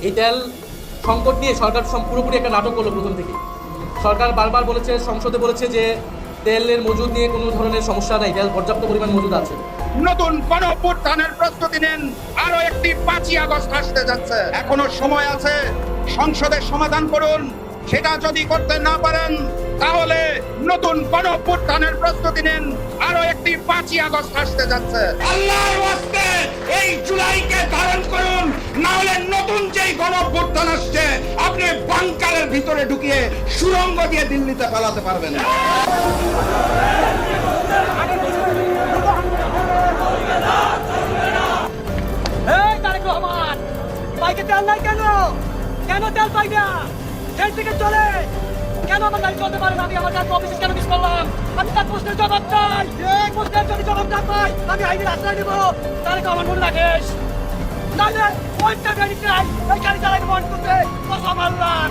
এই তেল সংকট নিয়ে সরকার পুরোপুরি একটা নাটক করলো প্রথম থেকে। সরকার বারবার বলেছে, সংসদে বলেছে যে তেলের মজুদ নিয়ে কোনো ধরনের সমস্যা নাই, তেল পর্যাপ্ত পরিমাণ মজুদ আছে। নতুন গণঅভ্যুত্থানের প্রস্তুতি নিন। আরো একটি 5ই আগস্ট আসতে যাচ্ছে, এখনো সময় আছে। সংসদে সমাধান করুন। সেটা যদি করতে না পারেন তাহলে নতুন গণঅভ্যুত্থানের প্রস্তুতি নিন। আরো একটি 5ই আগস্ট আসতে যাচ্ছে। আল্লাহর ওয়াস্তে এই জুলাইকে ধারণ করুন, না হলে নতুন যেই গণঅভ্যুত্থান আসছে আপনি বাংকারের ভিতরে ঢুকিয়ে সুড়ঙ্গ দিয়ে দিল্লিতে পালাতে পারবেন না। বাইকে তেল নাই কেন? কেন তেল পাই না? ট্রেন থেকে চলে কেন আমার গাড়ি চলতে পারে না? আমি আমার গাড়ি অফিসে কেন মিস করলাম? আমি তার প্রশ্নের জবাব চাই। এই প্রশ্নের যদি জবাব না পাই আমি আইনের আশ্রয় নেব। তাহলে আমার মনে রাখিস, নাহলে ওইটা গাড়ি চাই, ওই গাড়ি চালাইতে বন্ধ করতে কথা মারলাম।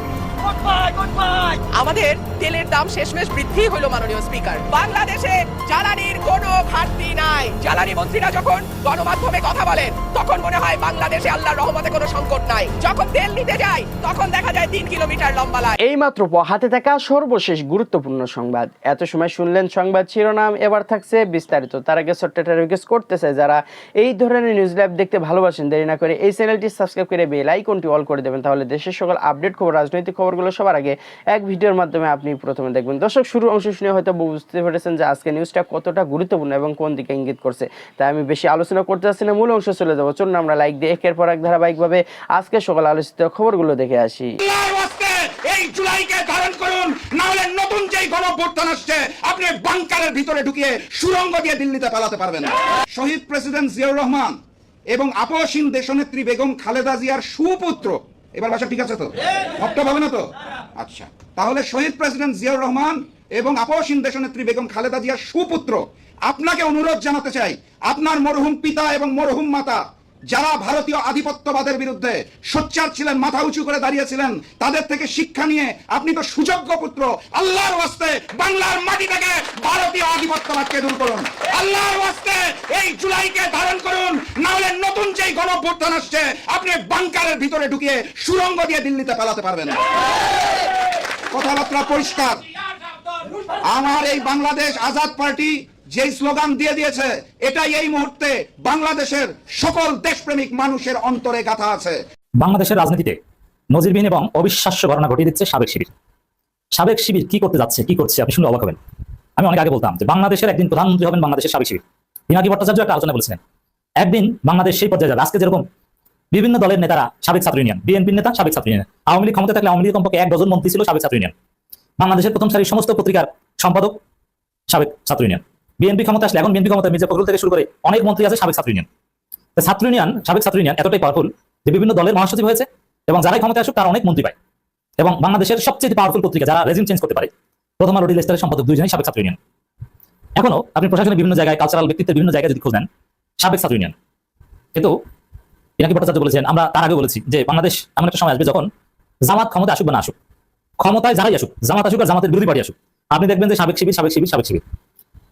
আমাদের তেলের দাম শেষমেশ বৃদ্ধি হলো মাননীয় স্পিকার। বাংলাদেশে জ্বালানির কোনো ঘাটতি নাই। জ্বালানি মন্ত্রীরা যখন গণমাধ্যমে কথা বলেন তখন মনে হয় বাংলাদেশে আল্লাহর রহমতে কোনো সংকট নাই। যখন তেল নিতে যায় তখন দেখা যায় 3 কিলোমিটার লম্বা লাইন। এই মাত্র হাতে থাকা সর্বশেষ গুরুত্বপূর্ণ সংবাদ। এত সময় শুনলেন সংবাদ শিরোনাম, এবার থাকছে বিস্তারিত। তার আগে ছোট্ট একটা রিকোয়েস্ট করতেছে, যারা এই ধরনের নিউজ লাইভ দেখতে ভালোবাসেন দেরি না করে এই চ্যানেলটি সাবস্ক্রাইব করে বেল আইকনটি অল করে দেবেন, তাহলে দেশের সকল আপডেট খবর, রাজনৈতিক খবরগুলো সবার আগে এক ভিডিওর মাধ্যমে আপনি প্রথমে দেখবেন। দর্শক, শুরুর অংশ শুনে হয়তো বুঝতে পেরেছেন যে আজকে নিউজটা কতটা গুরুত্বপূর্ণ এবং কোন দিকে ইঙ্গিত করছে। তাই আমি বেশি আলোচনা করতে চাচ্ছি না, মূল অংশ চলে যাবো। চলুন আমরা লাইক দিয়ে একের পর এক ধারাবাহিকভাবে আজকে সকাল আলোচিত খবরগুলো দেখে আসি। এই জুলাইকে ধারণ করুন, না হলে নতুন যেই গণঅভ্যুত্থান আসছে আপনি বাংকারের ভিতরে ঢুকিয়ে সুড়ঙ্গ দিয়ে দিল্লিতে পালাতে পারবেন না। শহীদ প্রেসিডেন্ট জিয়াউর রহমান এবং আপসহীন দেশনেত্রী বেগম খালেদা জিয়ার সুপুত্র, এবার ভাষা ঠিক আছে তো? হপ্তা হবে না তো? আচ্ছা, তাহলে শহীদ প্রেসিডেন্ট জিয়াউর রহমান এবং আপসহীন দেশনেত্রী বেগম খালেদা জিয়ার সুপুত্র, আপনাকে অনুরোধ জানাতে চাই, আপনার মরহুম পিতা এবং মরহুম মাতা যারা ভারতীয় আধিপত্যবাদের বিরুদ্ধে সোচ্চার ছিলেন, মাথা উঁচু করে দাঁড়িয়েছিলেন, তাদের থেকে শিক্ষা নিয়ে আপনি তো সুযোগ্য পুত্র। আল্লাহর ওয়াস্তে বাংলার মাটি থেকে ভারতীয় আধিপত্যবাদকে দূর করুন। আল্লাহর ওয়াস্তে এই জুলাইকে ধারণ করুন, না হলে নতুন যেই গণঅভ্যুত্থান আসছে আপনি বাংকারের ভিতরে ঢুকিয়ে সুড়ঙ্গ দিয়ে দিল্লিতে পালাতে পারবেন না। কথাবার্তা পরিষ্কার। আমার এই বাংলাদেশ আজাদ পার্টি যেই স্লোগান দিয়ে দিয়েছে, এটাই এই মুহূর্তে বাংলাদেশের সকল দেশপ্রেমিক মানুষের অন্তরে গাঁথা আছে। বাংলাদেশের রাজনীতিতে নজিরবিহীন এবং অবিশ্বাস্য ঘটনা ঘটিয়ে দিচ্ছে সাবেক শিবির। সাবেক শিবির কি করতে যাচ্ছে, কি করছে, আপনি শুনে অবাক হবেন। আমি অনেক আগে বলতাম যে বাংলাদেশের একদিন প্রধানমন্ত্রী হবেন বাংলাদেশের সাবেক শিবির। পিনাকি ভট্টাচার্য একটা আলোচনা বলেছিলেন, একদিন বাংলাদেশ সেই পর্যায়ে যাবে। আজকে যেরকম বিভিন্ন দলের নেতারা সাবেক ছাত্র ইউনিয়ন, বিএনপির নেতা সাবেক ছাত্র ইউনিয়ন, আওয়ামী লীগ ক্ষমতা থাকলে আওয়ামী লীগ কমপক্ষে 1 ডজন মন্ত্রী ছিল সাবেক ছাত্র ইউনিয়ন, বাংলাদেশের প্রথম সারির সমস্ত পত্রিকার সম্পাদক সাবেক ছাত্র ইউনিয়ন, বিএনপি ক্ষমতা আসলে এখন বিএনপি ক্ষমতা মির্জা ফখরুল থেকে শুরু করে অনেক মন্ত্রী আছে সাবেক ছাত্র ইউনিয়ন। ছাত্র ইউনিয়ন, সাবেক ছাত্র ইউনিয়ন এতটাই পাওয়ারফুল যে বিভিন্ন দলের মহাসচিব হয়েছে এবং যারাই ক্ষমতা আসুক তারা অনেক মন্ত্রী পায়। এবং বাংলাদেশের সবচেয়ে পাওয়ারফুল পত্রিকা যারা রেজিম চেঞ্জ করতে পারে, প্রথম আলো ডেইলি স্টারের সম্পাদক 2 জনই সাবেক ছাত্র ইউনিয়ন। এখনো আপনি প্রশাসনের বিভিন্ন জায়গায়, কালচারাল ব্যক্তিত্বের বিভিন্ন জায়গায় যদি খোঁজ নেন, সাবেক ছাত্র ইউনিয়ন। কিন্তু পিনাকি ভট্টাচার্য বলেছেন, আমরা তার আগে বলেছি যে বাংলাদেশ এমন একটা সময় আসবে যখন জামাত ক্ষমতা আসুক বা না আসুক, ক্ষমতায় যারাই আসুক, জামাত আসুক আর জামাতের বিরোধী পার্টি আসুক, আপনি দেখবেন যে সাবেক শিবির, সাবেক শিবির, সাবেক শিবির।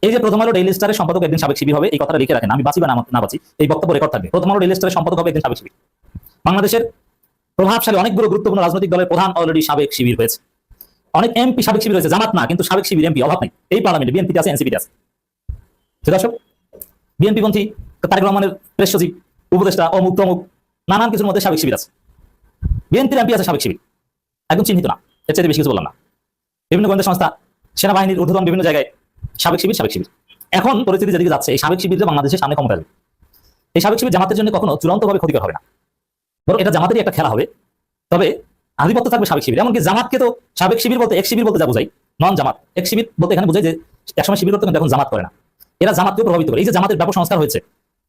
এই যে প্রথম আলো ডেইলি স্টারের সম্পাদক একদিন সাবেক শিবির হবে, এই কথাটা লিখে রাখেন। আমি বাঁচি বা না বাঁচি, এই বক্তব্য রেকর্ড থাকবে। প্রথম আলো ডেইলি স্টারের সম্পাদক হবে একদিন সাবেক শিবির। বাংলাদেশের প্রভাবশালী অনেকগুলো গুরুত্বপূর্ণ রাজনৈতিক দলের প্রধান অলরেডি সাবেক শিবির হয়েছে। অনেক এমপি সাবেক শিবির হয়েছে, জামাত না কিন্তু সাবেক শিবির এমপি অভাব নেই এই পার্লামেন্টে। বিএনপিতে আছে, এনসিপিতে আছে। দর্শক, বিএনপি পন্থী তারেক রহমানের প্রেস সচিব, উপদেষ্টা, অমুক তমুক নানান কিছুর মধ্যে সাবেক শিবির আছে। বিএনপির এমপি আছে সাবেক শিবির, একদম চিহ্নিত না, এর চাইতে বেশি কিছু বললাম না। বিভিন্ন গোয়েন্দা সংস্থা, সেনাবাহিনীর ঊর্ধ্বতন বিভিন্ন জায়গায় সাবেক শিবির, সাবেক শিবির। এখন পরিস্থিতি যেদিকে যাচ্ছে, এই সাবেক শিবির বাংলাদেশের সামনে ক্ষমতা আসবে। এই সাবেক শিবির জামাতের জন্য কখনো চূড়ান্তভাবে ক্ষতিকর হবে না, বরং এটা জামাতেরই একটা খেলা হবে। তবে আধিপত্য থাকবে সাবেক শিবির। এমনকি জামাতকে তো সাবেক শিবির বলতে, এক শিবির বলতে যা বোঝাই, নন জামাত। এক শিবির বলতে এখানে বোঝাই যে একসময় শিবির করতে এখন জামাত করে না, এরা জামাতকে প্রভাবিত করে। এই যে জামাতের ব্যাপক সংস্কার হয়েছে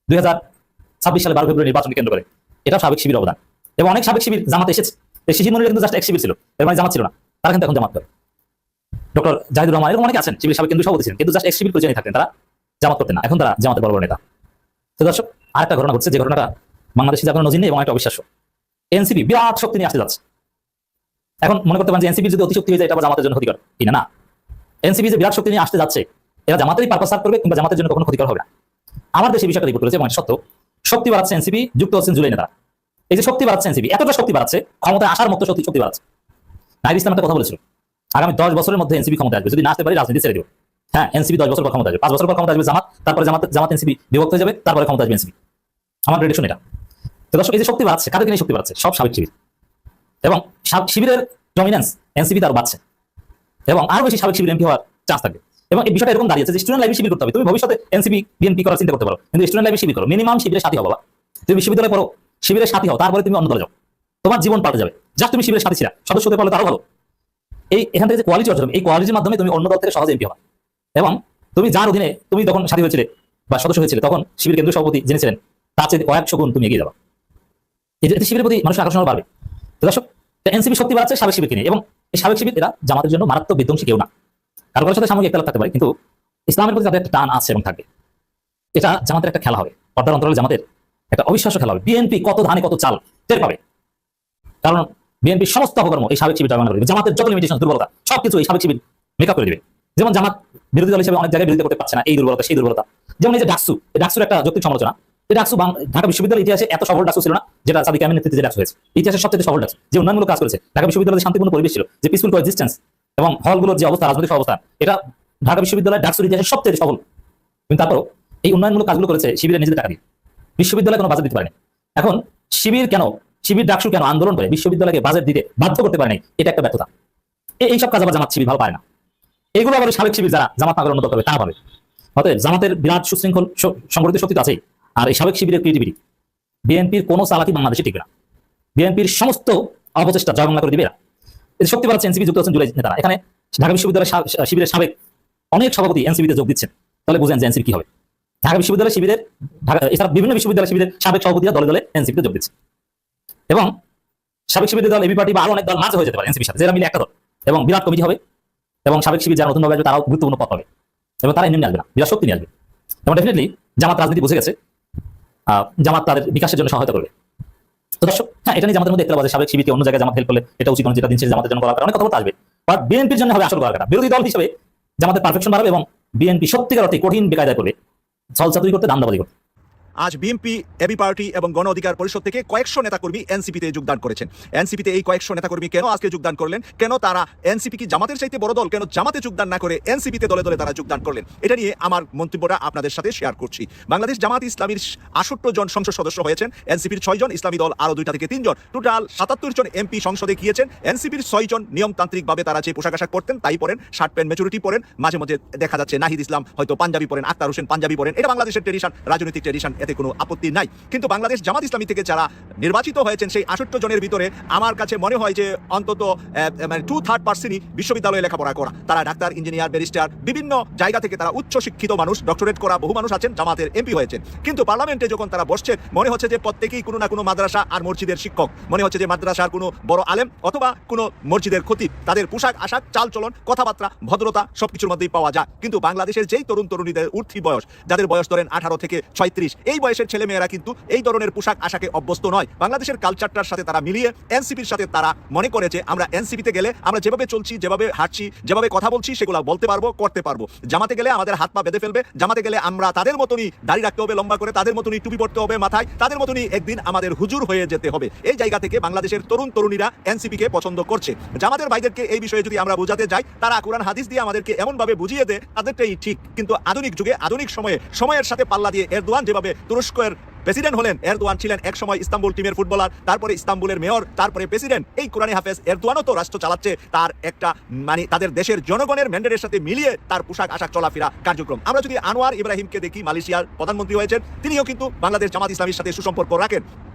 2026 সালে 12 ফেব্রুয়ারি নির্বাচন কেন্দ্র করে, এটা সাবেক শিবির অবদান। এবং অনেক সাবেক শিবির জামাতে এসেছে। এই শিশির মনির কিন্তু জাস্ট এক শিবির ছিল, এর মানে জামাত ছিল না, তারা কিন্তু এখন জামাত করে। ডক্টর জাহিদুর রহমান এরকম অনেকে আছেন শিবির সাবেক কেন্দ্রীয় সভাপতি ছিলেন, কিন্তু জাস্ট এক শিবির পরিচয় থাকতেন, তারা জামাত করতেন না, এখন তারা জামাতের বড় বড় নেতা। তো দর্শক, আরেকটা ঘটনা ঘটছে যে ঘটনাটা বাংলাদেশে যা কোনো নজির নেই এবং একটা অবিশ্বাস্য। এনসিপি বিরাট শক্তি নিয়ে আসতে যাচ্ছে। এখন মনে করতে পারেন যে এনসিপি যদি অতিশক্তি হয়ে যায় এটা আবার জামাতের জন্য ক্ষতিকর কিনা। না, এনসিপি যে বিরাট শক্তি নিয়ে আসতে যাচ্ছে, এরা জামাতেরই পারপাস সার্ভ করবে, কিংবা জামাতের জন্য কখনো ক্ষতিকর হবে না। আমার দেশে বিষয়টা রিপোর্ট করেছে, মানে সত্য। শক্তি বাড়াচ্ছে এনসিপি, যুক্ত হচ্ছেন জুলাই নেতারা। এই যে শক্তি বাড়াচ্ছে এনসিপি, এতটা শক্তি বাড়াচ্ছে, ক্ষমতায় আসার মতো শক্তি বাড়াচ্ছে। নাহিদ ইসলাম একটা কথা বলেছিল, আগামী 10 বছরের মধ্যে এনসিপি ক্ষমতায় আসবে, যদি না আসতে পারি রাজনীতি ছেড়ে দেবো। হ্যাঁ, এনসিপি 10 বছর পর ক্ষমতা আসবে, 5 বছর পর ক্ষমতা আসবে জামাত, তারপরে জামাত এনসিপি বিভক্ত হয়ে যাবে, তারপরে ক্ষমতা আসবে এনসিপি। আমার প্রেডিকশন এটা। তো দর্শক, এই যে শক্তি বাড়াচ্ছে, কাদেরকে নিয়ে শক্তি বাড়াচ্ছে? সব সাবেক শিবির, এবং শিবিরের ডমিনেন্স এনসিপি তার বাড়ছে, এবং আরো বেশি সাবেক শিবির এমপি হওয়ার চান্স থাকবে। এবং এই বিষয়টা এরকম দাঁড়িয়েছে যে স্টুডেন্ট লাইফে শিবির করতে হবে। তুমি ভবিষ্যতে এনসিপি বিএনপি করার চিন্তা করতে পারো, কিন্তু স্টুডেন্ট লাইফে শিবির করো, মিনিমাম শিবিরের সাথী হও বাবা। তুমি বিশ্ববিদ্যালয়ে পড়ো, শিবিরের সাথী হও, তারপরে তুমি অন্য দলে যাও, তোমার জীবন পাল্টে যাবে। যা তুমি শিবিরের সাথী ছিলা, সদস্য হতে পারলে তারও ভালো। এখান থেকে যে কোয়ালিটি অর্জন, এই কোয়ালিটির মাধ্যমে তুমি অন্য দল থেকে সহজে এমপি হবা। এবং তুমি যার অধীনে তুমি তখন সাথী হয়েছিলে বা সদস্য হয়েছিলে, তখন শিবির কেন্দ্রীয় সভাপতি যিনি ছিলেন, তার চেয়ে 100 গুণ তুমি এগিয়ে যাবা। এতে শিবিরের প্রতি মানুষের আকর্ষণ বাড়বে। তো দর্শক, এনসিপি শক্তি বাড়াচ্ছে সাবেক শিবিরকে নিয়ে, এবং এই সাবেক শিবির এরা জামাতের জন্য মারাত্মক বিধ্বংসী কেউ না। কারোর সাথে সাময়িক একতলাপ থাকতে পারে, কিন্তু ইসলামের প্রতি তাদের একটা টান আছে এবং থাকবে। এটা জামাতের একটা খেলা হবে, পর্দার অন্তরালে জামাতের একটা অবিশ্বাস্য খেলা হবে। বিএনপি কত ধানে কত চাল টের পাবে, কারণ বিএনপির সমস্ত অপকর্ম এই সাবেক শিবির টার্মিনাল করবে। জামাতের যত লিমিটেশন, দুর্বলতা, সবকিছু এই সাবেক শিবির মেকআপ করে দিবে। যেমন জামাত বিরোধী দল হিসেবে অনেক জায়গায় বিরোধিতা করতে পারছে না, এই দুর্বলতা সেই দুর্বলতা। যেমন এই যে ডাকসুর একটা যৌক্তিক সমালোচনা, এই ডাকসু ঢাকা বিশ্ববিদ্যালয়ের ইতিহাসে এত সফল ডাকসু ছিল না, যেটা সাদিক আমিনের নেতৃত্বে যে ডাকসু হয়েছে, ইতিহাসের সবচেয়ে সফল ডাকসু, যে উন্নয়নমূলক কাজ করেছে। ঢাকা বিশ্ববিদ্যালয়ের শান্তিপূর্ণ পরিবেশ ছিল, যে পিসফুল কোএক্সিস্টেন্স এবং হলগুলোর যে অবস্থা, রাজনৈতিক অবস্থা, এটা ঢাকা বিশ্ববিদ্যালয়ের ডাকসুর ইতিহাসের সবচেয়ে সফল। কিন্তু তারপরও এই উন্নয়নমূলক কাজগুলো করেছে শিবিরের নিজেদের টাকা দিয়ে, বিশ্ববিদ্যালয়ে কোনো বাজেট দিতে পারেনি। এখন শিবির ডাকসু কেন আন্দোলন করে বিশ্ববিদ্যালয়কে বাজেট দিতে বাধ্য করতে পারেনি? এটা একটা ব্যর্থতা। এইসব কাজ আবার জামাত শিবির ভালো পারে না। এগুলো আবার সাবেক শিবির যারা জামাত নাগর উন্নত করবে তারা পাবে। অতএব জামাতের বিরাট সুশৃঙ্খল সংগঠিত শক্তি তো আছেই, আর এই সাবেক শিবিরের ক্রিয়েটিভিটি, বিএনপির কোনো চালাকি বাংলাদেশে টিকবে না। বিএনপির সমস্ত অপচেষ্টা জয় বাংলা করে দিবে এরা। এই শক্তি বাড়াচ্ছে এনসিপি, যুক্ত হচ্ছেন জুলাই নেতারা। এখানে ঢাকা বিশ্ববিদ্যালয়ের শিবিরের সাবেক অনেক সভাপতি এনসিপিতে যোগ দিচ্ছেন, তাহলে বুঝেন যে এনসিপি কি হবে। ঢাকা বিশ্ববিদ্যালয় শিবিরের এছাড়া বিভিন্ন বিশ্ববিদ্যালয় শিবিরের সাবেক সভাপতিরা দলে দলে এনসিপিতে যোগ দিচ্ছে, এবং সাবেক শিবিরের দল এবি পার্টি বা আরো অনেক দল মাঝে হয়ে যেতে পারে এনসিপির সাথে, যারা মিলে একটা দল, এবং বিরাট কমিটি হবে, এবং সাবেক শিবির যারা নতুনভাবে আসবে তারাও গুরুত্বপূর্ণ পদ পাবে, এবং তারা এমনি আসবে না, বিরাট শক্তি নিয়ে আসবে। এবং ডেফিনেটলি জামাত রাজনীতি বুঝে গেছে, জামাত তাদের বিকাশের জন্য সহায়তা করবে। তো দর্শক, হ্যাঁ, এটা নিয়ে জামাতের মধ্যে একটা বাজে সাবেক শিবিরকে অন্য জায়গায় জামাত হেল্প করলে এটা উচিত নয়, যেটা দিন শেষে জামাতের জন্য করা অনেক কথা বলতে আসবে। বাট বিএনপির জন্য হবে আসল করা। বিরোধী দল হিসেবে জামাতের পারফেকশন বাড়বে, এবং বিএনপি সত্যিকার অর্থে কঠিন বেকায়দায় করবে, ছলচাতুরি করতে, দান্দাবাজি করতে। আজ বিএনপি, এবি পার্টি এবং গণ অধিকার পরিষদ থেকে কয়েকশো নেতাকর্মী এনসিপিতে যোগদান করেছেন। এনসিপিতে এই কয়েকশো নেতাকর্মী কেন আজকে যোগদান করলেন, কেন তারা এনসিপি কি জামাতের চাইতে বড় দল, কেন জামাতে যোগদান না করে এনসিপিতে দলে দলে তারা যোগদান করলেন, এটা নিয়ে আমার মন্তব্যটা আপনাদের সাথে শেয়ার করছি। বাংলাদেশ জামাত ইসলামীর 68 জন সংসদ সদস্য হয়েছেন, এনসিপির 6 জন, ইসলামী দল আরো 2টা থেকে 3 জন, টোটাল 77 জন এমপি সংসদে গিয়েছেন। এনসিপির 6 জন নিয়মতান্ত্রিকভাবে তারা যে পোশাক আশাক পরতেন তাই পরেন, শার্ট প্যান্ট মেজরিটি পরেন, মাঝে মাঝে দেখা যাচ্ছে নাহিদ ইসলাম হয়তো পাঞ্জাবি পরেন, আক্তার হোসেন পাঞ্জাবি পরেন, এটা বাংলাদেশের ট্রেডিশন, রাজনৈতিক ট্রেডিশন, এতে কোনো আপত্তি নাই। কিন্তু বাংলাদেশ জামাত ইসলামী থেকে যারা নির্বাচিত হয়েছেন সেই 68 জনের ভিতরে আমার কাছে মনে হয় যে অন্তত 2/3 বিশ্ববিদ্যালয়ে লেখাপড়া করা, তারা ডাক্তার, ইঞ্জিনিয়ার, ব্যারিস্টার, বিভিন্ন জায়গা থেকে তারা উচ্চ শিক্ষিত মানুষ, ডক্টরেট করা বহু মানুষ আছেন, জামাতের এমপি হয়েছেন। কিন্তু পার্লামেন্টে যখন তারা বসছেন মনে হচ্ছে যে প্রত্যেকেই কোনো না কোনো মাদ্রাসা আর মসজিদের শিক্ষক, মনে হচ্ছে যে মাদ্রাসার কোনো বড় আলেম অথবা কোনো মসজিদের খতিব। তাদের পোশাক আশাক, চাল চলন, কথাবার্তা, ভদ্রতা সবকিছুর মধ্যেই পাওয়া যায়। কিন্তু বাংলাদেশের যেই তরুণ তরুণীদের ঊর্ধ্ব বয়স, যাদের বয়স ধরেন 18 থেকে 36, এই বয়সের ছেলেমেয়েরা কিন্তু এই ধরনের পোশাক আশাকে অভ্যস্ত নয়। বাংলাদেশের কালচারটার সাথে তারা মিলিয়ে এনসিপির সাথে তারা মনে করেছে আমরা এনসিপিতে গেলে আমরা যেভাবে চলছি, যেভাবে হাঁটছি, যেভাবে কথা বলছি সেগুলো বলতে পারবো, করতে পারবো। জামাতে গেলে আমাদের হাত পা বেঁধে ফেলবে, জামাতে গেলে আমরা তাদের মতনই দাড়ি রাখতে হবে লম্বা করে, তাদের মতনই টুপি পড়তে হবে মাথায়, তাদের মতনই একদিন আমাদের হুজুর হয়ে যেতে হবে। এই জায়গা থেকে বাংলাদেশের তরুণ তরুণীরা এনসিপিকে পছন্দ করছে। জামাতের ভাইদেরকে এই বিষয়ে যদি আমরা বোঝাতে যাই, তারা কোরআন হাদিস দিয়ে আমাদেরকে এমনভাবে বুঝিয়ে দেয় তাদেরটাই ঠিক। কিন্তু আধুনিক যুগে, আধুনিক সময়ের সাথে পাল্লা দিয়ে এরদোয়ান যেভাবে তুরস্কের প্রেসিডেন্ট হলেন, এরদোয়ান ছিলেন এক সময় ইস্তাম্বুল টিমের ফুটবলার, তারপরে ইস্তাম্বুলের মেয়র, তারপরে প্রেসিডেন্ট। এই কোরআনে হাফেজ এরদোয়ানও তো রাষ্ট্র চালাচ্ছে তার একটা তাদের দেশের জনগণের ম্যান্ডেটের সাথে মিলিয়ে তার পোশাক আশাক চলাফেরা কার্যক্রম। আমরা যদি আনোয়ার ইব্রাহিমকে দেখি, মালয়েশিয়ার প্রধানমন্ত্রী হয়েছেন, তিনিও কিন্তু বাংলাদেশ জামাত ইসলামীর সাথে সুসম্পর্ক রাখেন।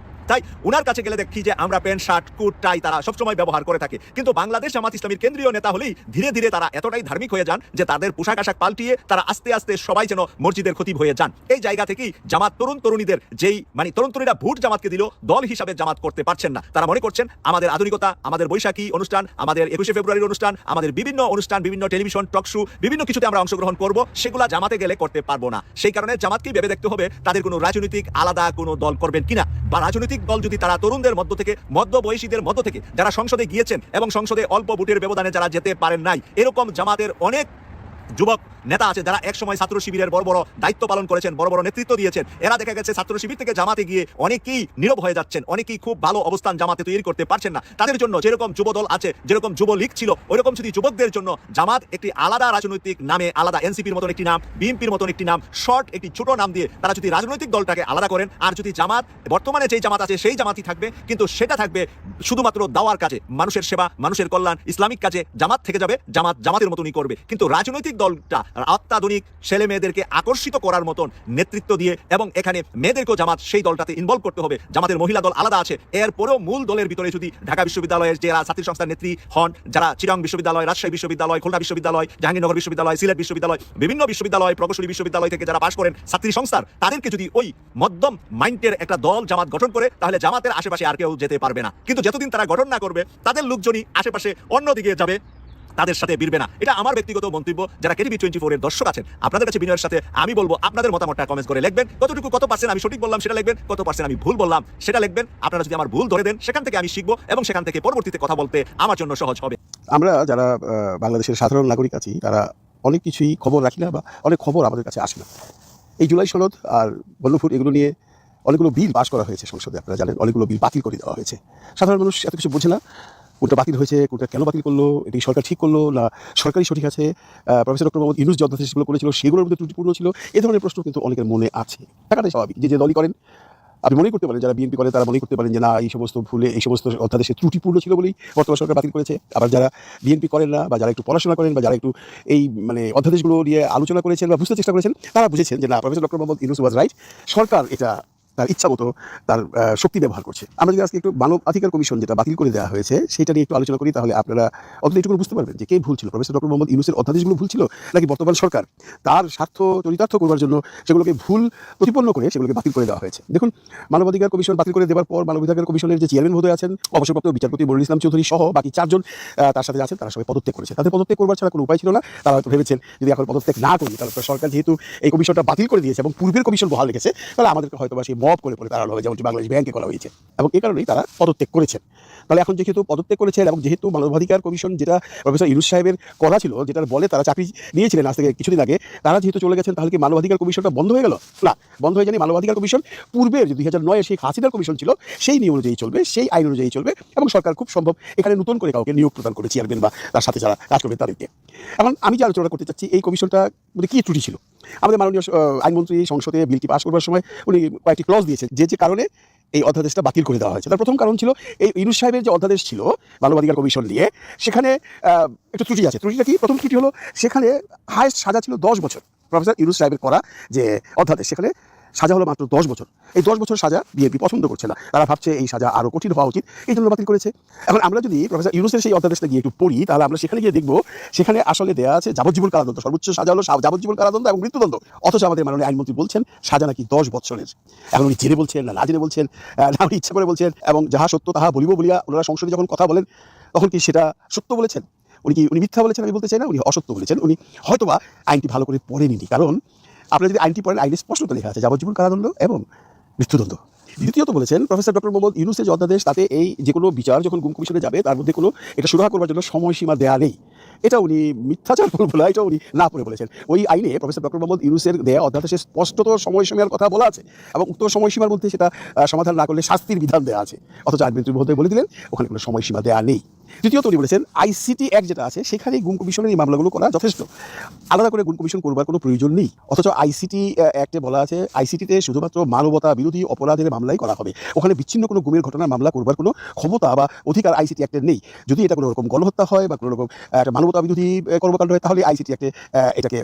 তাই উনার কাছে গেলে দেখি যে আমরা প্যান্ট শার্ট কোট টাই তারা সবসময় ব্যবহার করে থাকে। কিন্তু বাংলাদেশ জামাত ইসলামীর কেন্দ্রীয় নেতা হলেই ধীরে ধীরে তারা এতটাই ধার্মিক হয়ে যান যে তাদের পোশাক আশাক পাল্টিয়ে তারা আস্তে আস্তে সবাই যেন মসজিদের খতিব হয়ে যান। এই জায়গা থেকেই জামাত তরুণ তরুণীদের যেই তরুণ তরুণীরা ভোট জামাতকে দিল, দল হিসাবে জামাত করতে পারছেন না। তারা মনে করছেন আমাদের আধুনিকতা, আমাদের বৈশাখী অনুষ্ঠান, আমাদের 21শে ফেব্রুয়ারির অনুষ্ঠান, আমাদের বিভিন্ন অনুষ্ঠান, বিভিন্ন টেলিভিশন টক শো, বিভিন্ন কিছুতে আমরা অংশগ্রহণ করব, সেগুলা জামাতে গেলে করতে পারবো না। সেই কারণে জামাতকেই ভেবে দেখতে হবে তাদের কোনো রাজনৈতিক আলাদা কোনো দল করবেন কিনা, বা রাজনৈতিক দল যদি তারা তরুণদের মধ্য থেকে, মধ্যবয়সীদের মধ্য থেকে যারা সংসদে গিয়েছেন এবং সংসদে অল্প ভোটের ব্যবধানে যারা যেতে পারেন নাই, এরকম জামাতের অনেক যুবক নেতা আছে যারা একসময় ছাত্র শিবিরের বড় বড় দায়িত্ব পালন করেছেন, বড় বড় নেতৃত্ব দিয়েছেন, এরা দেখা গেছে ছাত্র শিবির থেকে জামাতে গিয়ে অনেকেই নীরব হয়ে যাচ্ছেন, অনেকেই খুব ভালো অবস্থান জামাতে তৈরি করতে পারছেন না। তাদের জন্য যেরকম যুবদল আছে, যেরকম যুবলীগ ছিল, ওইরকম যদি যুবকদের জন্য জামাত একটি আলাদা রাজনৈতিক নামে, আলাদা এনসিপির মতন একটি নাম, বিএনপির মতন একটি নাম, শর্ট একটি ছোট নাম দিয়ে তারা যদি রাজনৈতিক দলটাকে আলাদা করেন, আর যদি জামাত বর্তমানে যেই জামাত আছে সেই জামাতই থাকবে, কিন্তু সেটা থাকবে শুধুমাত্র দাওয়ার কাজে, মানুষের সেবা, মানুষের কল্যাণ, ইসলামিক কাজে জামাত থেকে যাবে, জামাত জামাতের মতনই করবে। কিন্তু রাজনৈতিক দলটা অত্যাধুনিক ছেলে মেয়েদেরকে আকর্ষিত করার মতন নেতৃত্ব দিয়ে, এবং এখানে মেয়েদেরকেও জামাত সেই দলটাতে ইনভলভ করতে হবে। জামাতের মহিলা দল আলাদা আছে, এরপরেও মূল দলের ভিতরে যদি ঢাকা বিশ্ববিদ্যালয়ের যারা ছাত্রী সংস্থার নেত্রী হন, যারা চিটাগং বিশ্ববিদ্যালয়, রাজশাহী বিশ্ববিদ্যালয়, খুলনা বিশ্ববিদ্যালয়, জাহাঙ্গীরনগর বিশ্ববিদ্যালয়, সিলেট বিশ্ববিদ্যালয়, বিভিন্ন বিশ্ববিদ্যালয়, প্রকৌশলী বিশ্ববিদ্যালয় থেকে যারা পাশ করেন ছাত্রী সংস্থার, তাদেরকে যদি ওই মধ্যম মাইন্ডের একটা দল জামাত গঠন করে, তাহলে জামাতের আশেপাশে আর কেউ যেতে পারবে না। কিন্তু যতদিন তারা গঠন না করবে, তাদের লোকজনই আশেপাশে অন্যদিকে যাবে, তাদের সাথে বিরবে না। এটা আমার ব্যক্তিগত মন্তব্য। যারা কেটিভি 24 এর দর্শক আছেন, আপনাদের কাছে বিনয়ের সাথে আমি বলবো, আপনাদের মতামতটা কমেন্ট করে লিখবেন। কত পার্সেন্ট আমি সঠিক বললাম সেটা লিখবেন, কত পার্সেন্ট আমি ভুল বললাম সেটা লিখবেন। আপনারা যদি আমার ভুল ধরে দেন, সেখান থেকে আমি শিখবো এবং সেখান থেকে পরবর্তীতে কথা বলতে আমার জন্য সহজ হবে। আমরা যারা বাংলাদেশের সাধারণ নাগরিক আছি, তারা অনেক কিছুই খবর রাখি না, বা অনেক খবর আমাদের কাছে আসে না। এই জুলাই সনদ আর বল্লভপুর এগুলো নিয়ে অনেকগুলো বিল পাস করা হয়েছে সংসদে, আপনারা জানেন। অনেকগুলো বিল বাতিল করে দেওয়া হয়েছে। সাধারণ মানুষ এত কিছু বোঝে না, কোনটা বাতিল হয়েছে, কোনটা কেন বাতিল করলো, এটি সরকার ঠিক করলো না সরকারি সঠিক আছে, প্রফেসর ডক্টর মোহাম্মদ ইউনূস যে অধ্যাদেশ সেগুলো করেছিল সেগুলোর মধ্যে ত্রুটিপূর্ণ ছিল, এ ধরনের প্রশ্ন কিন্তু অনেকের মনে আছে। থাকাটাই স্বাভাবিক। যে দলই করেন, আপনি মনেই করতে পারেন, যারা বিএনপি করে তারা মনেই করতে পারেন যে না, এই সমস্ত ভুলে, এই সমস্ত অধ্যাদেশে ত্রুটিপূর্ণ ছিল বলেই বর্তমান সরকার বাতিল করেছে। আবার যারা বিএনপি করেন না, বা যারা একটু পড়াশোনা করেন, বা যারা একটু এই অধ্যাদেশগুলো নিয়ে আলোচনা করেছেন বা বুঝতে চেষ্টা করেছেন, তারা বুঝেছেন যে না, professor doctor Mohammad Yunus was right. সরকার এটা তার ইচ্ছা মতো তার শক্তি ব্যবহার করছে। আমরা যদি আজকে একটু মানবাধিকার কমিশন যেটা বাতিল করে দেওয়া হয়েছে সেটা নিয়ে একটু আলোচনা করি, তাহলে আপনারা অন্তত একটু বুঝতে পারবেন যে কে ভুল ছিল। প্রফেসর ডক্টর মোহাম্মদ ইউনূসের অধ্যাদেশগুলো ভুল ছিল, নাকি বর্তমান সরকার তার স্বার্থ চরিতার্থ করবার জন্য সেগুলোকে ভুল প্রতিপন্ন করে সেগুলোকে বাতিল করে দেওয়া হয়েছে। দেখুন, মানবাধিকার কমিশন বাতিল করে দেওয়ার পর মানবাধিকার কমিশনের যে চেয়ারম্যান মহোদয় আছেন, অবসরপ্রাপ্ত বিচারপতি মনিরুল ইসলাম চৌধুরী সহ বাকি 4 জন তার সাথে আছেন, তারা সবাই পদত্যাগ করেছে। তাদের পদত্যাগ করবার ছাড়া কোনো উপায় ছিল না। তারা হয়তো ভেবেছেন যদি এখন পদত্যাগ না করি, তাহলে সরকার যেহেতু এই কমিশনটা বাতিল করে দিয়েছে এবং পূর্বের কমিশন বহাল রেখেছে, তাহলে আমাদেরকে হয়তো বা সেই মব করে তাড়ানো হবে, যেমন বাংলাদেশ ব্যাংকে করা হয়েছে। এবং এই কারণেই তারা পদত্যাগ করেছেন। তাহলে এখন যেহেতু পদত্যাগ করেছেন, এবং যেহেতু মানবাধিকার কমিশন যেটা প্রফেসর ইউনূস সাহেবের করা ছিল, যেটার বলে তারা চাকরি নিয়েছিলেন আজ থেকে কিছুদিন আগে, তারা যেহেতু চলে গেছেন, তাহলে কি মানবাধিকার কমিশনটা বন্ধ হয়ে গেল? না, বন্ধ হয়ে যায়নি। মানবাধিকার কমিশন পূর্বের যে 2009-এ শেখ হাসিনার কমিশন ছিল, সেই নিয়ম অনুযায়ী চলবে, সেই আইন অনুযায়ী চলবে, এবং সরকার খুব সম্ভব এখানে নতুন করে কাউকে নিয়োগ প্রদান করে, চেয়ারম্যান বা তার সাথে যারা কাজ করবে তাদেরকে। এখন আমি যে আলোচনা করতে চাচ্ছি, এই কমিশনটা মধ্যে কী ত্রুটি ছিল? আমাদের মাননীয় আইনমন্ত্রী সংসদে বিলটি পাস করবার সময় উনি কয়েকটি ক্লজ দিয়েছেন যে কারণে এই অধ্যাদেশটা বাতিল করে দেওয়া হয়েছে। তার প্রথম কারণ ছিল এই ইউনূস সাহেবের যে অধ্যাদেশ ছিল মানবাধিকার কমিশন নিয়ে, সেখানে একটু ত্রুটি আছে। ত্রুটিটা কি? প্রথম ত্রুটি হলো, সেখানে হায়েস্ট সাজা ছিল 10 বছর। প্রফেসর ইউনূস সাহেবের করা যে অধ্যাদেশ, সেখানে সাজা হলো মাত্র 10 বছর। এই 10 বছর সাজা বিএনপি পছন্দ করছে না, তারা ভাবছে এই সাজা আরও কঠিন হওয়া উচিত, এই জন্য বাতিল করেছে। এখন আমরা যদি প্রফেসর ইউনূসের সেই অধ্যাদেশটা গিয়ে একটু পড়ি, তাহলে আমরা সেখানে গিয়ে দেখবো সেখানে আসলে দেওয়া আছে যাবজ্জীবন কারাদণ্ড। সর্বোচ্চ সাজা হলো যাবজ্জীবন কারাদণ্ড এবং মৃত্যুদণ্ড। অথচ আমাদের মাননীয় আইনমন্ত্রী বলছেন সাজা নাকি 10 বছরের। এখন উনি জেনে বলছেন না জেনে বলছেন, না উনি ইচ্ছা করে বলছেন, এবং যাহা সত্য তাহা বলিব বলিয়া ওনারা সংসদে যখন কথা বলেন, তখন কি সেটা সত্য বলেছেন? উনি মিথ্যা বলেছেন আমি বলতে চাই না, উনি অসত্য বলেছেন। উনি হয়তোবা আইনটি ভালো করে পড়েনি। কারণ আপনারা যদি আইনটি পড়েন, আইনে স্পষ্টত লেখা আছে যাবজ্জীবন কারাদণ্ড এবং মৃত্যুদণ্ড। দ্বিতীয়ত বলেছেন প্রফেসর ডক্টর মোহাম্মদ ইউনূসের যে অধ্যাদেশ, তাতে এই যে কোনো বিচার যখন গুম কমিশনে যাবে, তার মধ্যে কোনো এটা সুরাহা করবার জন্য সময়সীমা দেয়া নেই। এটা উনি মিথ্যাচার বলবো না, এটা উনি না পড়ে বলেছেন। ওই আইনে প্রফেসর ডক্টর মোহাম্মদ ইউনূসের দেয়া অধ্যাদেশে স্পষ্টত সময়সীমার কথা বলা আছে, এবং উক্ত সময়সীমার মধ্যে সেটা সমাধান না করলে শাস্তির বিধান দেওয়া আছে। অথচ আইনমন্ত্রী মহোদয় বলে দিলেন ওখানে কোনো সময়সীমা দেওয়া নেই। তৃতীয়ত উনি বলেছেন আইসিটি অ্যাক্ট যেটা আছে, সেখানেই গুম কমিশনের এই মামলাগুলো করা যথেষ্ট, আলাদা করে গুম কমিশন করবার কোনো প্রয়োজন নেই। অথচ আইসিটি অ্যাক্টে বলা আছে আইসিটিতে শুধুমাত্র মানবতা বিরোধী অপরাধের মামলাই করা হবে, ওখানে বিচ্ছিন্ন কোনো গুমের ঘটনার মামলা করবার কোনো ক্ষমতা বা অধিকার আইসিটি অ্যাক্টের নেই। যদি এটা কোনো রকম গণহত্যা হয় বা কোনো রকম একটা মানবতা বিরোধী কর্মকাণ্ড হয়, তাহলে আইসিটি অ্যাক্টে এটাকে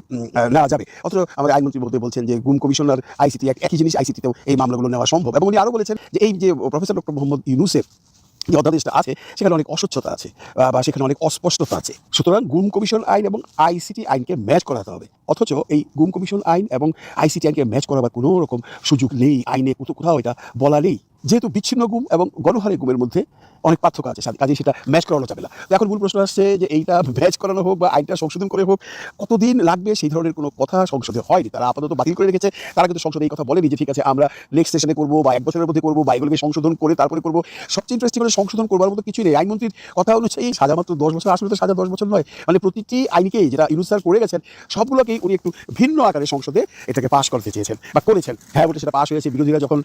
নেওয়া যাবে। অথচ আমাদের আইনমন্ত্রী মধ্যে বলছেন যে গুম কমিশন আর আইসিটি অ্যাক্ট একই জিনিস, আইসিটিতেও এই মামলাগুলো নেওয়া সম্ভব। এবং উনি আরও বলেছেন যে এই যে প্রফেসর ডক্টর মোহাম্মদ ইউনূসের যে অধ্যাদেশটা আছে, সেখানে অনেক অস্বচ্ছতা আছে বা সেখানে অনেক অস্পষ্টতা আছে। সুতরাং গুম কমিশন আইন এবং আইসিটি আইনকে ম্যাচ করাতে হবে। অথচ এই গুম কমিশন আইন এবং আইসিটি আইনকে ম্যাচ করাবার কোনো রকম সুযোগ নেই, আইনে কোথাও এটা বলা নেই। যেহেতু বিচ্ছিন্ন গুম এবং গণহারে গুমের মধ্যে অনেক পার্থক্য আছে, কাজে সেটা ম্যাচ করানো যাবে না। তো এখন মূল প্রশ্ন আসছে যে এইটা ম্যাচ করানো হোক বা আইনটা সংশোধন করে হোক, কতদিন লাগবে সেই ধরনের কোনো কথা সংসদে হয়নি। তারা আপাতত বাতিল করে রেখেছে, তারা কিন্তু সংসদে এই কথা বলেনি যে ঠিক আছে আমরা নেক্সট সেশনে করবো বা 1 বছরের মধ্যে করবো বা এগুলোকে সংশোধন করে তারপরে করবো। সবচেয়ে ইন্টারেস্টিং হলে সংশোধন করবার মতো কিছুই নেই। আইনমন্ত্রীর কথা অনুযায়ী সাজা মাত্র 10 বছর, আসলে তো সাজা 10 বছর নয়, মানে প্রতিটি আইনকেই যেটা ইউনূস স্যার করে গেছেন সবগুলোকেই উনি একটু ভিন্ন আকারে সংসদে এটাকে পাশ করতে চেয়েছেন বা করেছেন। হ্যাঁ বলে সেটা পাশ হয়েছে। বিরোধীরা যখন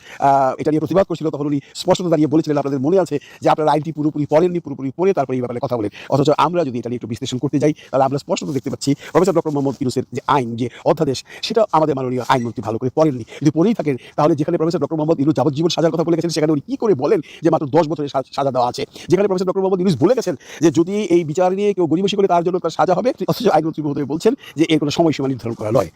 এটা নিয়ে প্রতিবাদ করছিল তখন উনি স্পষ্ট দাঁড়িয়ে বলেছিলেন, আপনাদের মনে আছে যে আপনারা আইনটি পুরোপুরি পড়েননি, পুরোপুরি পড়ে তারপরে এই ব্যাপারে কথা বলেন। অথচ আমরা যদি এটা নিয়ে একটু বিশ্লেষণ করতে যাই তাহলে আমরা স্পষ্ট দেখতে পাচ্ছি প্রফেসর ডক্টর মোহাম্মদ ইউনূসের যে আইন, যে অধ্যাদেশ, সেটা আমাদের মাননীয় আইনমন্ত্রী ভালো করে পড়েননি। যদি পড়েই থাকেন তাহলে যেখানে প্রফেসর ডক্টর মোহাম্মদ ইউনূস যাবজ্জীবন সাজার কথা বলে গেছেন সেখানে উনি কি করে বলেন যে মাত্র 10 বছরের সাজা দেওয়া আছে, যেখানে প্রফেসর ডক্টর মোহাম্মদ ইউনূস বলে গেছেন যে যদি এই বিচার নিয়ে কেউ গড়িমসি করে তার জন্য তার সাজা হবে, অথচ আইনমন্ত্রী মহোদয় বলছেন যে এর কোনো সময়সীমা নির্ধারণ করা নয়।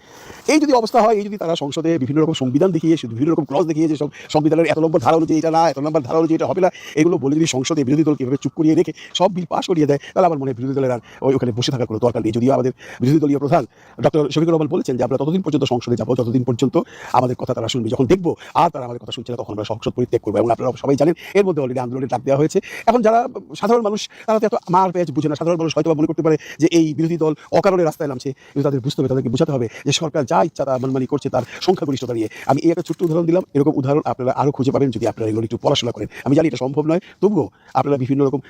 এই যদি অবস্থা হয়, এই যদি তারা সংসদে বিভিন্ন রকম সংবিধান দেখিয়ে, বিভিন্ন রকম ক্লজ দেখিয়ে, যে সব সংবিধানের এত নম্বর ধারা অনুযায়ী এটা না, এত নম্বর ধারা অনুযায়ী এটা হবে না, এগুলো বলে যদি সংসদে বিরোধী দলকে এভাবে চুপ করিয়ে রেখে সব বিল পাশ করিয়ে দেয়, তাহলে আমার মনে হয় বিরোধী দলের আর ওখানে বসে থাকার কোনো দরকার নেই। যদিও আমাদের বিরোধী দলীয় প্রধান ডক্টর শফিকুর রহমান বলেছেন যে আমরা ততদিন পর্যন্ত সংসদে যাবো যতদিন পর্যন্ত আমাদের কথা তারা শুনবে, যখন দেখবো আর তারা আমাদের কথা শুনছে না তখন আমরা সংসদ পরিত্যাগ করবো। এবং আপনারা সবাই জানেন এর মধ্যে অলরেডি আন্দোলনের ডাক দেওয়া হয়েছে। এখন যারা সাধারণ মানুষ তারা তো এত মার পেঁচ বুঝে না, সাধারণ মানুষ হয়তো মনে করতে পারে যে এই বিরোধী দল অকারণে রাস্তায় নামছে, কিন্তু তাদের বুঝতে হবে, তাদেরকে বোঝাতে হবে যে সরকার যা ইচ্ছা তা মানমানি করছে তার সংখ্যাগরিষ্ঠতা নিয়ে। আমি এই একটা ছোট্ট উদাহরণ দিলাম, এরকম উদাহরণ আপনারা আরও খুঁজে পাবেন যদি আপনারা এগুলো একটু পড়াশোনা করেন। আমি জানি এটা সম্ভব নয়, তবুও আপনারা বিভিন্ন রকম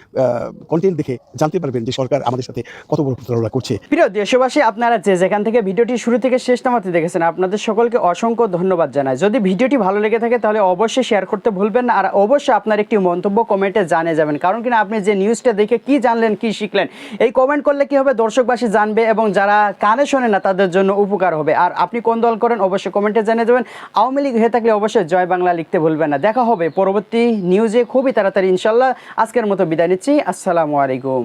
কন্টেন্ট দেখে জানতে পারবেন যে সরকার আমাদের সাথে কত বড় প্রতারণা করছে। প্রিয় দেশবাসী, আপনারা যে যেখান থেকে ভিডিওটি শুরু থেকে শেষ নামাতে দেখেছেন আপনাদের সকলকে অসংখ্য ধন্যবাদ জানাই। যদি ভিডিওটি ভালো লেগে থাকে তাহলে অবশ্যই শেয়ার করতে ভুলবেন না, আর অবশ্যই আপনার একটি মন্তব্য কমেন্টে জানিয়ে যাবেন। কারণ কিনা আপনি যে নিউজটা দেখে কি জানলেন, কি শিখলেন, এই কমেন্ট করলে কি হবে, দর্শকবাসী জানবে এবং যারা কানে শোনে না তাদের জন্য উপকার হবে। আর আপনি কোন দল করেন অবশ্যই কমেন্টে জানিয়ে দেবেন। আওয়ামী লীগ হয়ে থাকলে অবশ্যই জয় বাংলা লিখতে ভুলবেন না। দেখা হবে পরবর্তী নিউজে খুবই তাড়াতাড়ি ইনশাল্লাহ। আজকের মতো বিদায় নিচ্ছি। আসসালামু আলাইকুম।